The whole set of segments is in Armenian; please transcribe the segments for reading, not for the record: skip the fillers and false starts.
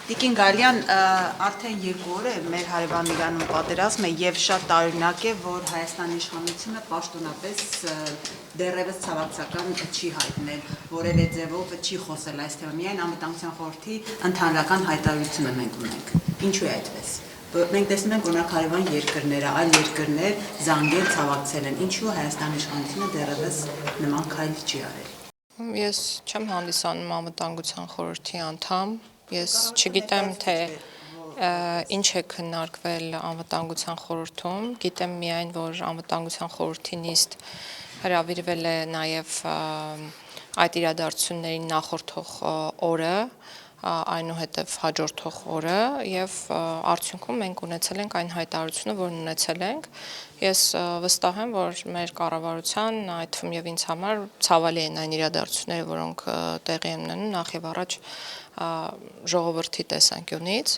Տիկին Գալյան, արդեն 2 օր է մեր հարևան Իրանում պատերազմ է եւ շատ տարօրինակ է, որ Հայաստանի իշխանությունը պաշտոնապես դեռևս ցավակցական չի հայտնել, որևէ ձևով չի խոսել այս թեմայով, միայն Անվտանգության խորհրդի ընդհանրական հայտարարությունը մենք ունենք։ Ինչու է այդպես։ Մենք տեսնում ենք օրինակ հարևան երկրները, այլ երկրներ զանգել, ցավակցել են, ինչու Հայաստանի իշխանությունը դեռևս նման քայլ չի արել։ Ես չեմ հանդիսանում Անվտանգության խորհրդի անդամ, ես չգիտեմ, թե ինչ է քննարկվել Անվտանգության խորհրդում, գիտեմ միայն, որ Անվտանգության խորհրդի նիստ հրավիրվել է նաև այդ իրադարձություններին նախորդող օրը, այնուհետև հաջորդող օրը եւ արդյունքում մենք ունեցել ենք այն հայտարարությունը, որն ունեցել ենք։ Ես վստահ եմ, որ մեր կառավարության, այդ թվում եւ ինձ համար ցավալի են այն իրադարձությունները, որոնք տեղի են ունենում նախ եւ առաջ ժողովրդի տեսանկյունից,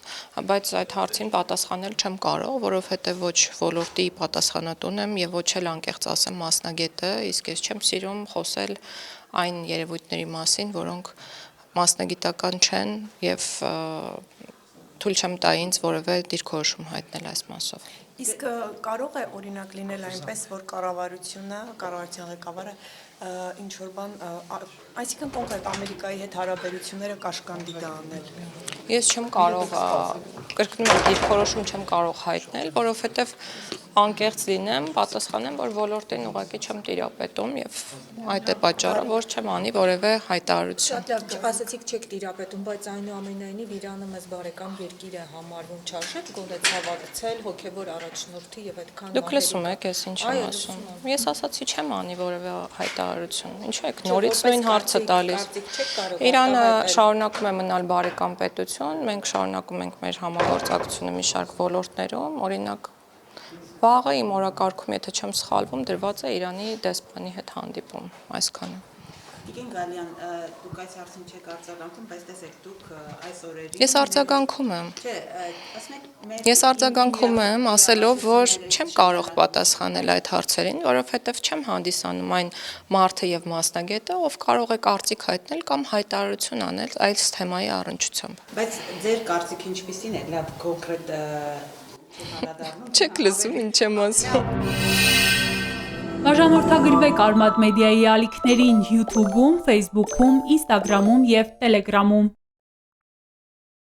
բայց այդ հարցին պատասխանել չեմ կարող, որովհետեւ ոչ ոլորտի պատասխանատուն եմ եւ ոչ էլ անկեղծ ասեմ մասնագետը, իսկ ես չեմ սիրում խոսել այն երևույթների մասին, որոնք մասնագիտական չեն եւ թույլ չեմ տա ինձ որևէ դիրքորոշում հայտնել այս մասով։ Իսկ կարող է օրինակ լինել այնպես, որ կառավարության ղեկավարը ինչ որ բան, այսինքն կոնկրետ Ամերիկայի հետ հարաբերությունները կաշկանդի դա անել։ Ես չեմ կարող, կրկնում եմ, դիրքորոշում չեմ կարող հայտնել, որովհետև անկեղծ լինեմ, պատասխանեմ, որ ոլորտին ուղղակի չեմ տիրապետում եւ այդ է պատճառը, որ չեմ անի որևէ հայտարարություն։ Շատ լավ, ասացիք չեք տիրապետում, բայց այնուամենայնիվ Իրանը մեզ բարեկամ երկիր է համարվում, չարժեք գոնե ցավակցել հոգեվոր առաջնորդի եւ այդքան։ Դուք լսում եք, ես ինչ եմ ասում։ Ես ասացի չեմ անի որևէ հայտարարություն։ Ինչու եք նորից նույն հարցը տալիս։ Իրանը շարունակում է մնալ բարեկամ պետություն, մենք շարունակում ենք մեր համագործակցությունը մի շարք ոլորտներում, օրինակ վաղը իմ օրակարգում, եթե չեմ սխալվում, դրված է Իրանի դեսպանի հետ հանդիպում, այսքանը։ Տիկին Գալյան, դուք այս հարցին չեք արձագանքում, բայց տեսեք, դուք այս օրերին Ես արձագանքում եմ։ Չէ, ասում եք Ես արձագանքում եմ, ասելով, որ չեմ կարող պատասխանել այդ հարցերին, որովհետև չեմ հանդիսանում այն մարդը եւ մասնագետը, ով կարող է կարծիք հայտնել կամ հայտարարություն անել այս թեմայի առնչությամբ։ Բայց ձեր կարծիքը ինչպիսին է, լավ կոնկրետ Չեք լսում ինչ եմ ասում։ Բաժանորդագրվեք Արմադ մեդիայի ալիքներին YouTube-ում, Facebook-ում, Instagram-ում և Telegram-ում։